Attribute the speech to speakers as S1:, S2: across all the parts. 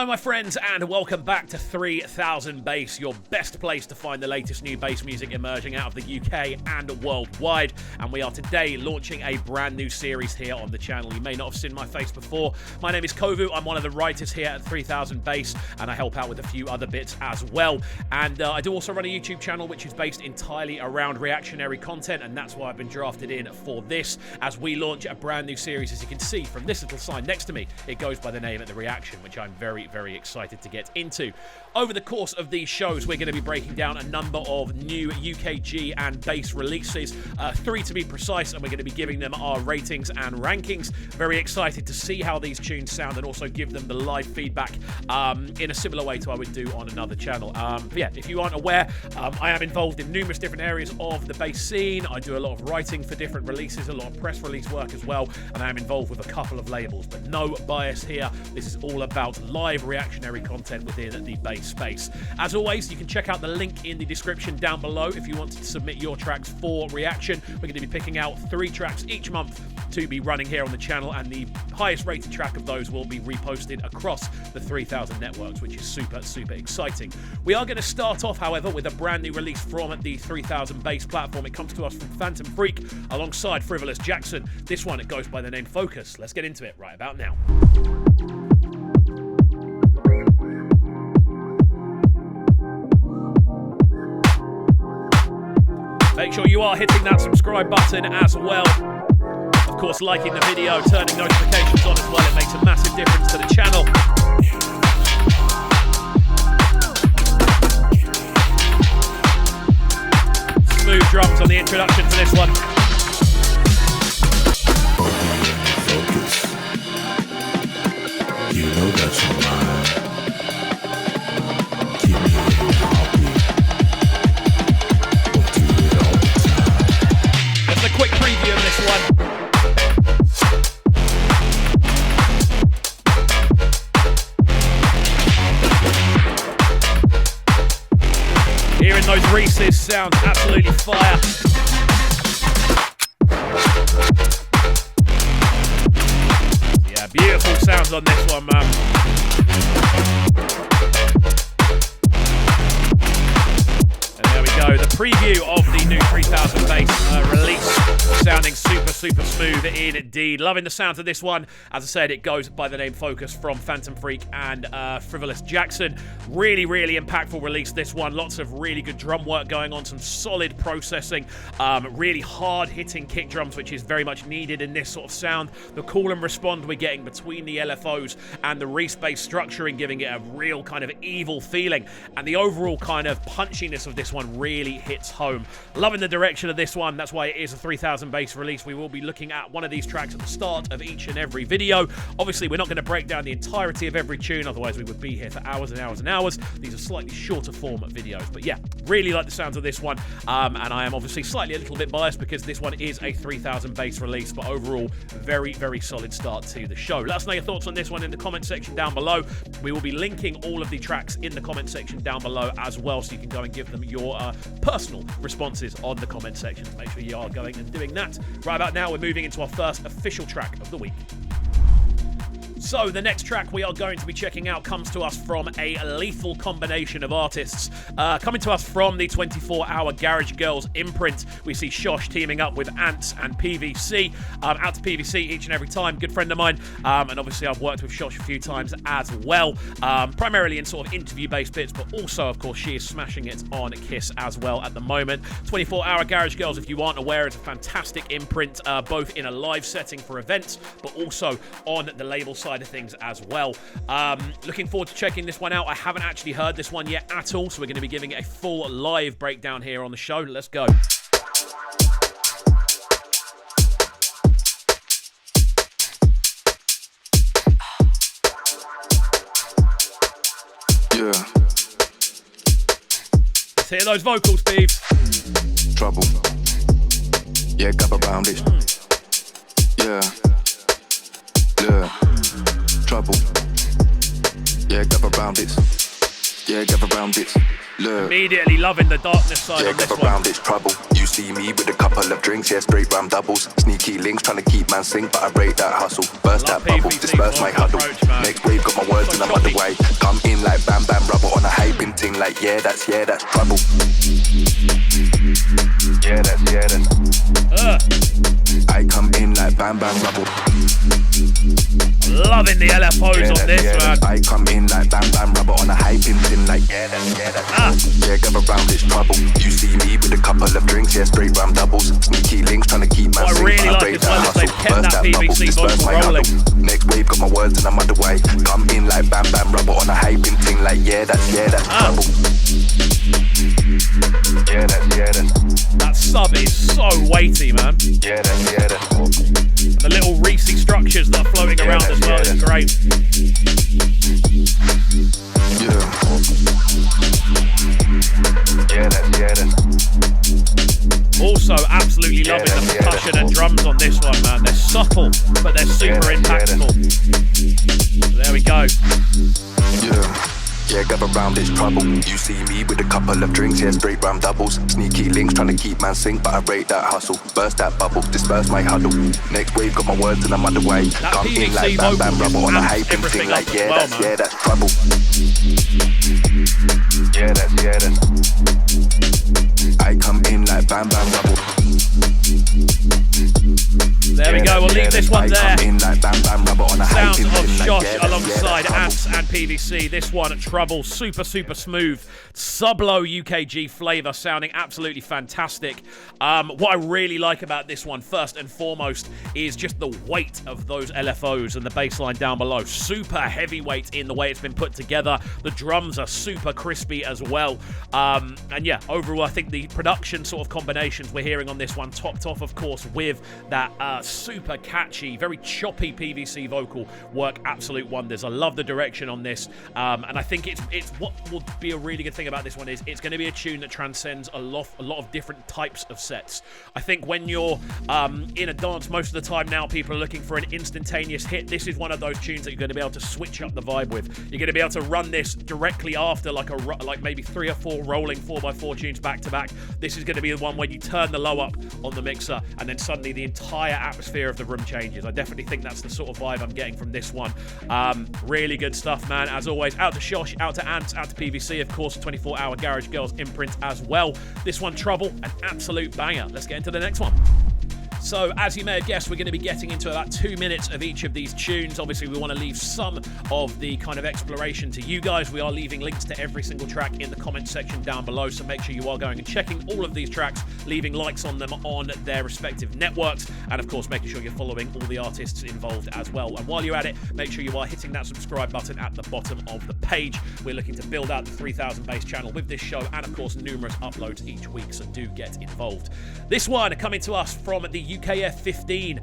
S1: Hello my friends and welcome back to 3000 Bass, your best place to find the latest new bass music emerging out of the UK and worldwide. And we are today launching a brand new series here on the channel. You may not have seen my face before. My name is Kovu, I'm one of the writers here at 3000 Bass and I help out with a few other bits as well. And I do also run a YouTube channel which is based entirely around reactionary content, and that's why I've been drafted in for this as we launch a brand new series. As you can see from this little sign next to me, it goes by the name of The Reaction, which I'm very excited to get into. Over the course of these shows, we're going to be breaking down a number of new UKG and bass releases, 3 to be precise, and we're going to be giving them our ratings and rankings. Very excited to see how these tunes sound and also give them the live feedback in a similar way to I would do on another channel. But yeah, if you aren't aware, I am involved in numerous different areas of the bass scene. I do a lot of writing for different releases, a lot of press release work as well, and I am involved with a couple of labels, but no bias here. This is all about live reactionary content within the bass space. As always, you can check out the link in the description down below if you want to submit your tracks for reaction. We're going to be picking out 3 tracks each month to be running here on the channel, and the highest rated track of those will be reposted across the 3000 networks, which is super exciting. We are going to start off, however, with a brand new release from the 3000 Bass platform. It comes to us from Fantom Freq alongside Frivolous Jackson. This one, it goes by the name Focus. Let's get into it right about now. Make sure you are hitting that subscribe button as well. Of course, liking the video, turning notifications on as well. It makes a massive difference to the channel. Smooth drums on the introduction for this one.
S2: Focus. You know that you're mine. Keep me in the heartbeat. We'll do it all the time.
S1: Just a quick preview of this one. Hearing those Reese's sounds absolutely fire. Yeah, beautiful sounds on this one, man. And there we go, the preview of the new 3000 Bass release, sounding super smooth indeed. Loving the sounds of this one. As I said, it goes by the name Focus from Fantom Freq and Frivolous Jackson. Really impactful release, this one. Lots of really good drum work going on, some solid processing, really hard-hitting kick drums, which is very much needed in this sort of sound. The call and respond we're getting between the LFOs and the Reese bass structuring, giving it a real kind of evil feeling. And the overall kind of punchiness of this one really hits home. Loving the direction of this one. That's why it is a 3000 Bass release. We will be looking at one of these tracks at the start of each and every video. Obviously, we're not going to break down the entirety of every tune, otherwise we would be here for hours and hours and hours. These are slightly shorter form videos, but yeah, really like the sounds of this one. And I am obviously slightly a little bit biased because this one is a 3000 Bass release, but overall, very solid start to the show. Let us know your thoughts on this one in the comment section down below. We will be linking all of the tracks in the comment section down below as well, so you can go and give them your personal responses on the comment section. Make sure you are going and doing that. Right about now, we're moving into our first official track of the week. So the next track we are going to be checking out comes to us from a lethal combination of artists. Coming to us from the 24-hour Garage Girls imprint, we see SHOSH teaming up with Ance and PVC. Out to PVC each and every time, good friend of mine. And obviously I've worked with SHOSH a few times as well, primarily in sort of interview-based bits, but also, of course, she is smashing it on Kiss as well at the moment. 24-hour Garage Girls, if you aren't aware, is a fantastic imprint, both in a live setting for events, but also on the label side of things as well. Looking forward to checking this one out. I haven't actually heard this one yet at all, so we're going to be giving it a full live breakdown here on the show. Let's go.
S2: Yeah.
S1: Let's hear those vocals, Beeves.
S2: Trouble. Yeah, got around it. Yeah. Trouble. Yeah, got around it. Yeah, gather round, it's look.
S1: Immediately loving the darkness side
S2: Yeah,
S1: on this
S2: gather
S1: one.
S2: round, it's trouble. You see me with a couple of drinks, yeah, straight round doubles. Sneaky links, trying to keep man sync, but I rate that hustle. Burst
S1: Love
S2: that bubble,
S1: PVC
S2: disperse my huddle.
S1: approach, man.
S2: Next wave, got my words
S1: So
S2: and I'm
S1: choppy.
S2: underway. Come in like bam bam rubber on a hyping ting, like yeah, that's trouble. Yeah, that's I come in like bam bam rubble.
S1: Loving the LFOs on this, man.
S2: I come in like bam bam rubber on a hyping tin, like yeah, that's Yeah, gather round, it's trouble. You see me with a couple of drinks, yeah, straight round doubles. Sneaky links, trying to keep man
S1: What I
S2: sync,
S1: really
S2: but
S1: like
S2: rate
S1: as well is
S2: hustle.
S1: they've kept
S2: Burst
S1: that
S2: bubble,
S1: PVC
S2: disperse
S1: vocal
S2: my huddle.
S1: rolling.
S2: Next wave, got my words and I'm underway. Come in like bam bam rubber on a hyping ting, like yeah, that's trouble. Yeah, that's
S1: That sub is so weighty, man.
S2: yeah, that's
S1: The little Reese structures that are floating around as well is great. Also, absolutely loving the percussion and drums on this one, man. They're subtle, but they're super impactful. So there we go.
S2: Yeah, gather round, it's trouble. You see me with a couple of drinks, yeah, straight round doubles. Sneaky links, trying to keep man sync, but I rate that hustle. Burst that bubble, disperse my huddle. Next wave, got my words and I'm underway.
S1: That
S2: Come in
S1: PVC
S2: like bam bam
S1: vocals
S2: rubber on a
S1: amps
S2: hyping
S1: everything
S2: thing,
S1: up
S2: like
S1: as
S2: yeah,
S1: well,
S2: that's trouble. Yeah, that's I come in like bam bam rubble.
S1: There we go, we'll leave this one there. Sounds of
S2: Sounds
S1: SHOSH alongside Ance and PVC. This one, Trouble, super smooth. Sub-low UKG flavour, sounding absolutely fantastic. What I really like about this one, first and foremost, is just the weight of those LFOs and the bass line down below. Super heavyweight in the way it's been put together. The drums are super crispy as well. And yeah, overall, I think the production sort of combinations we're hearing on this one, topped off, of course, with that super catchy, very choppy PVC vocal, work absolute wonders. I love the direction on this, and I think it's what will be a really good thing about this one is it's going to be a tune that transcends a lot of different types of sets. I think when you're in a dance, most of the time now people are looking for an instantaneous hit. This is one of those tunes that you're going to be able to switch up the vibe with. You're going to be able to run this directly after like maybe 3 or 4 rolling 4x4 tunes back to back. This is going to be the one where you turn the low up on the mixer and then suddenly the entire atmosphere of the room changes. I definitely think that's the sort of vibe I'm getting from this one. Really good stuff, man. As always, out to SHOSH, out to Ance, out to PVC, of course, 24-hour Garage Girls imprint as well. This one, Trouble, an absolute banger. Let's get into the next one. So, as you may have guessed, we're going to be getting into about 2 minutes of each of these tunes. Obviously, we want to leave some of the kind of exploration to you guys. We are leaving links to every single track in the comment section down below, so make sure you are going and checking all of these tracks, leaving likes on them on their respective networks, and of course, making sure you're following all the artists involved as well. And while you're at it, make sure you are hitting that subscribe button at the bottom of the page. We're looking to build out the 3000 base channel with this show, and of course, numerous uploads each week, so do get involved. This one coming to us from the UKF 15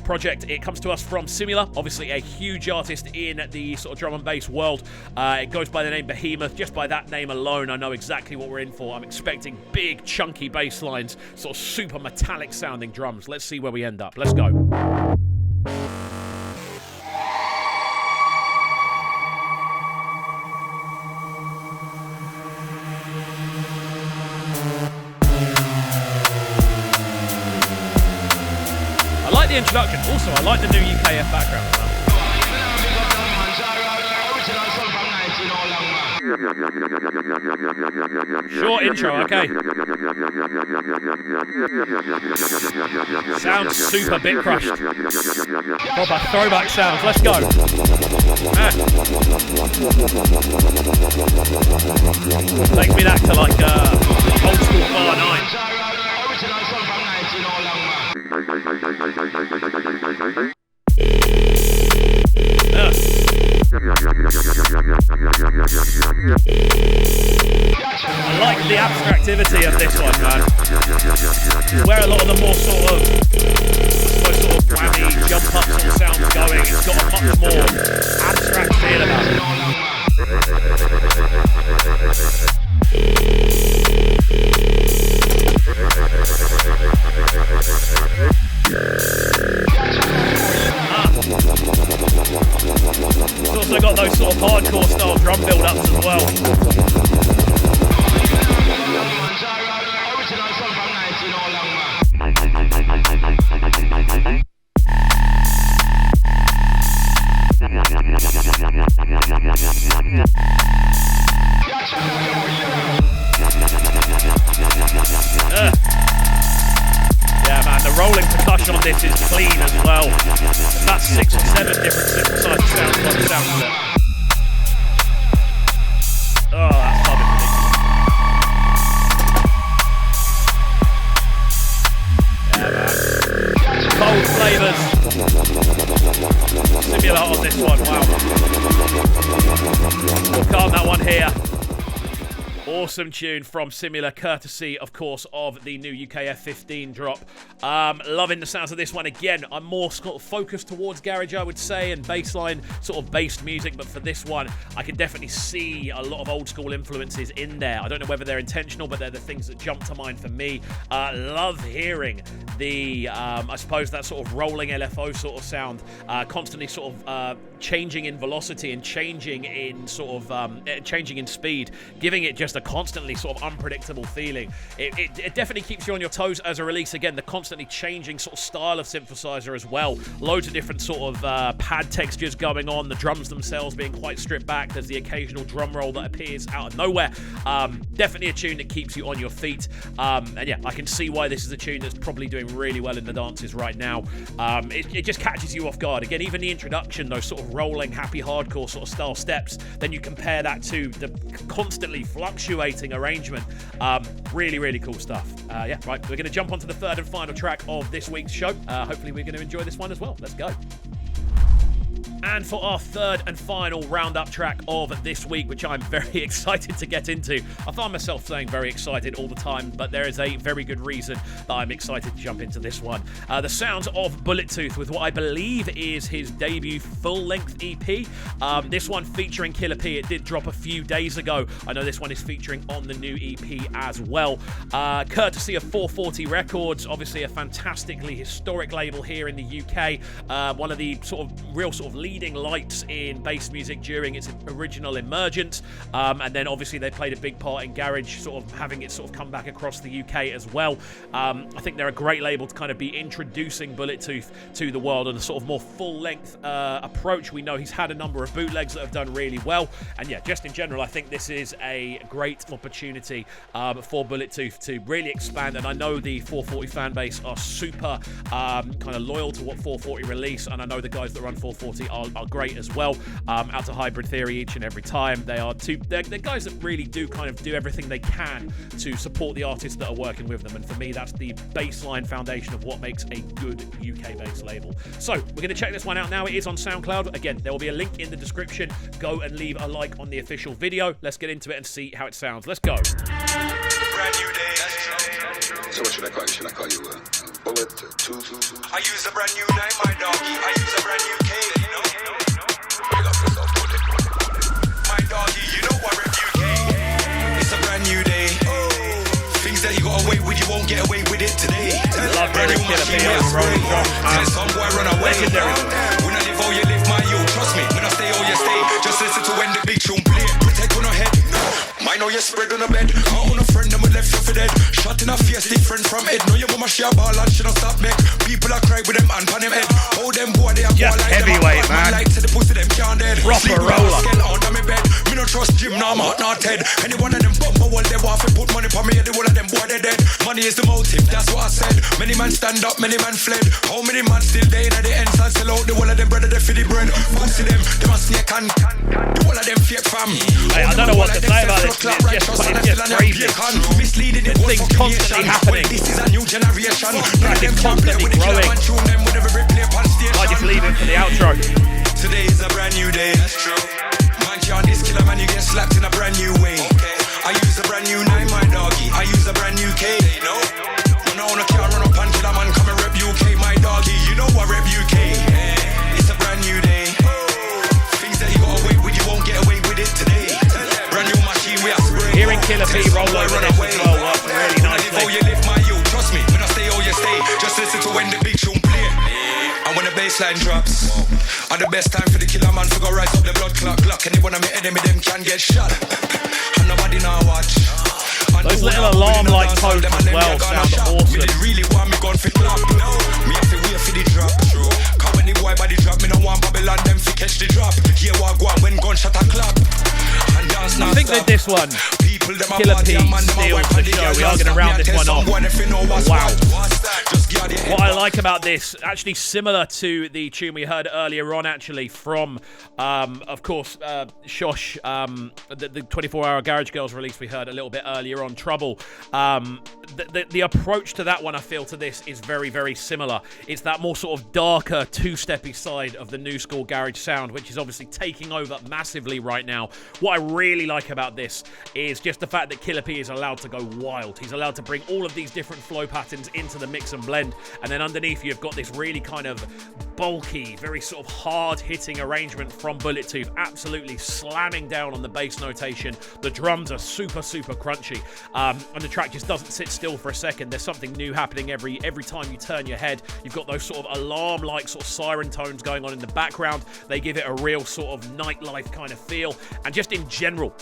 S1: project. It comes to us from Simula, obviously a huge artist in the sort of drum and bass world. It goes by the name Behemoth. Just by that name alone, I know exactly what we're in for. I'm expecting big, chunky bass lines, sort of super metallic sounding drums. Let's see where we end up. Let's go. The introduction. Also, I like the new UKF background as well. Short intro, okay. Sounds super bit crushed. Proper throwback sounds. Let's go. Takes me back to like old school bar 9. I like the abstractivity of this one, man. Where a lot of the more sort of whammy, jump up sort of sounds going, it's got a much more abstract feel about it. It's also got those sort of hardcore style drum build-ups as well. rolling percussion on this is clean as well. That's 6 or 7 different synthesizer sounds by the sound of it. Oh, that's fucking ridiculous. Yeah, man. Cold flavours. Simula on this one, wow. We'll calm that one here. Awesome tune from Simula, courtesy, of course, of the new UK F15 drop. Loving the sounds of this one. Again, I'm more sort of focused towards garage, I would say, and bassline sort of based music, but for this one, I can definitely see a lot of old school influences in there. I don't know whether they're intentional, but they're the things that jump to mind for me. Love hearing the, I suppose, that sort of rolling LFO sort of sound, constantly sort of changing in velocity and changing in sort of changing in speed, giving it just a constantly sort of unpredictable feeling. It definitely keeps you on your toes as a release. Again, the constantly changing sort of style of synthesizer as well. Loads of different sort of pad textures going on. The drums themselves being quite stripped back. There's the occasional drum roll that appears out of nowhere. Definitely a tune that keeps you on your feet. And yeah, I can see why this is a tune that's probably doing really well in the dances right now. It just catches you off guard. Again, even the introduction, those sort of rolling, happy hardcore sort of style steps, then you compare that to the constantly fluctuating arrangement. Really, really cool stuff. Yeah, right, we're going to jump onto the third and final track of this week's show. Hopefully we're going to enjoy this one as well. Let's go. And for our third and final roundup track of this week, which I'm very excited to get into. I find myself saying very excited all the time, but there is a very good reason that I'm excited to jump into this one. The sounds of Bullet Tooth with what I believe is his debut full-length EP. This one featuring Killa P. It did drop a few days ago. I know this one is featuring on the new EP as well. Courtesy of 440 Records, obviously a fantastically historic label here in the UK. One of the sort of real sort of leading lights in bass music during its original emergence, and then obviously they played a big part in garage, sort of having it sort of come back across the UK as well. I think they're a great label to kind of be introducing Bullet Tooth to the world on a sort of more full-length approach. We know he's had a number of bootlegs that have done really well, and yeah, just in general, I think this is a great opportunity for Bullet Tooth to really expand, and I know the 440 fan base are super kind of loyal to what 440 release, and I know the guys that run 440 are great as well. Out to Hybrid Theory each and every time. They're guys that really do kind of do everything they can to support the artists that are working with them, and for me that's the baseline foundation of what makes a good UK based label. So we're going to check this one out now. It is on SoundCloud. Again, there will be a link in the description. Go and leave a like on the official video. Let's get into it and see how it sounds. Let's go.
S3: Brand new day.
S2: So what should I call you? Should I call you Bullet Tooth?
S3: I use a brand new name, my doggy. I use a brand new K.
S2: Pick up yourself, Bullet.
S3: My doggy, you know I rep UK. It's a brand new day. Things that you got away with, you won't get away with it today.
S1: Love brand new Killa P on rolling drums, man.
S3: Some boy run away.
S1: Legendary.
S3: When I live how you live, my you. Trust me, when I stay how you stay. Just listen to when the big tune play. Protect on our head. Mind how you spread on a bed. I own a friend and we left you for dead. Shot in a face different from head. Know your mama share ball and she don't stop make. People are cry with them and pan them head. Hold them boy they are
S1: just
S3: like
S1: heavyweight,
S3: them.
S1: man.
S3: Like to the pussy them can't dead.
S1: Proper roller.
S3: Skull under me bed. Me no trust Jim, no I'm not head. Any one of them bumper wall they want to put money for me. The whole of them boy they dead. Money is the motive, that's what I said. Many man stand up, many man fled. How many man still there at the end and sell out the whole of them brother they for the bread. Pussy them a snake and the whole of them fake fam.
S1: Hey, I don't know what to say about this. It's just crazy.
S3: Misleading it
S1: Things constantly happening.
S3: This is a new generation.
S1: Like it's constantly growing. I just leave it for the outro.
S3: Today is a brand new day. That's true. Man can't this killer man, you get slapped in a brand new way. Okay. I use a brand new name, my doggy. I use a brand new K. You know? You know I can't run up and kill a man come and rep UK, my doggy. You know I rep UK. Yeah. It's a brand new day. Things that you got away with, you won't get away with it today. Brand new machine, we are spraying.
S1: Hearing Killa P roll over this as well works really nicely.
S3: How you live, my you. Trust me, when I stay, how you stay. Just listen to when the big tune play. And when the bassline drops, at the best time for the killer man to go rise up the blood clock. Anyone of me enemy them can get shot. And nobody now watch.
S1: Those little alarm-like tones as well sound awesome.
S3: Me really want me gun for clap. No, me have to wait for the drop. Cause when the boy body drop, me no want Babylon them fi catch the drop. Here what go on when gunshot a clap. and dance
S1: I think that this one, Killa P steals the show. We are going to round this one off. Wow. What I like about this, actually similar to the tune we heard earlier on, actually, from, of course, SHOSH, the 24-hour Garage Girls release we heard a little bit earlier on, Trouble. The approach to that one, I feel, to this is very, very similar. It's that more sort of darker, two-steppy side of the new school garage sound, which is obviously taking over massively right now. What I really like about this is just the fact that Killa P is allowed to go wild. He's allowed to bring all of these different flow patterns into the mix and blend, and then underneath you've got this really kind of bulky, very sort of hard-hitting arrangement from Bullet Tooth, absolutely slamming down on the bass notation. The drums are super, super crunchy, and the track just doesn't sit still for a second. There's something new happening every time you turn your head. You've got those sort of alarm-like sort of siren tones going on in the background. They give it a real sort of nightlife kind of feel, and just in general,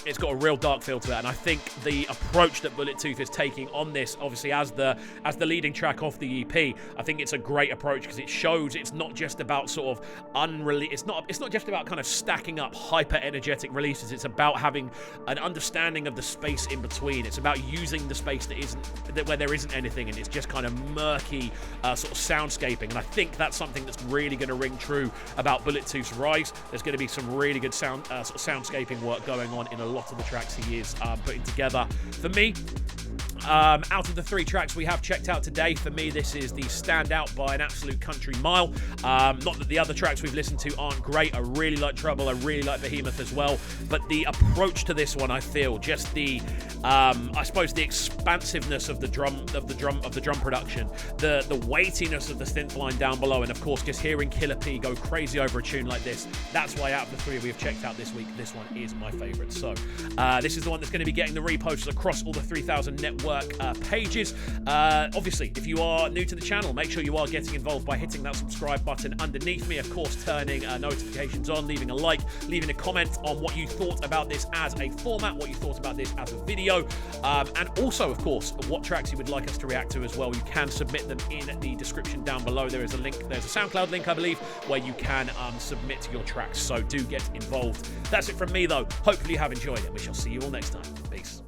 S1: it's got a real dark feel to it. And I think the approach that Bullet Tooth is taking on this, obviously as the leading track off the EP, I think it's a great approach because it shows it's not just about sort of it's not just about kind of stacking up hyper energetic releases. It's about having an understanding of the space in between. It's about using the space where there isn't anything, and it's just kind of murky sort of soundscaping. And I think that's something that's really going to ring true about Bullet Tooth's rise. There's going to be some really good sort of soundscaping work going on in a lot of the tracks he is putting together. For me, out of the 3 tracks we have checked out today, for me this is the standout by an absolute country mile. Not that the other tracks we've listened to aren't great. I really like Trouble, I really like Behemoth as well, but the approach to this one, I feel, just the I suppose the expansiveness of the drum production, the weightiness of the synth line down below, and of course just hearing Killa P go crazy over a tune like this. That's why out of the 3 we've checked out this week, this one is my favourite. So this is the one that's going to be getting the reposts across all the 3000 network pages. Obviously, if you are new to the channel, make sure you are getting involved by hitting that subscribe button underneath me, of course turning notifications on, leaving a like, leaving a comment on what you thought about this as a format, what you thought about this as a video, and also, of course, what tracks you would like us to react to as well. You can submit them in the description down below. There is a link, there's a SoundCloud link, I believe, where you can submit your tracks, so do get involved. That's it from me though. Hopefully you have enjoyed it. We shall see you all next time. Peace.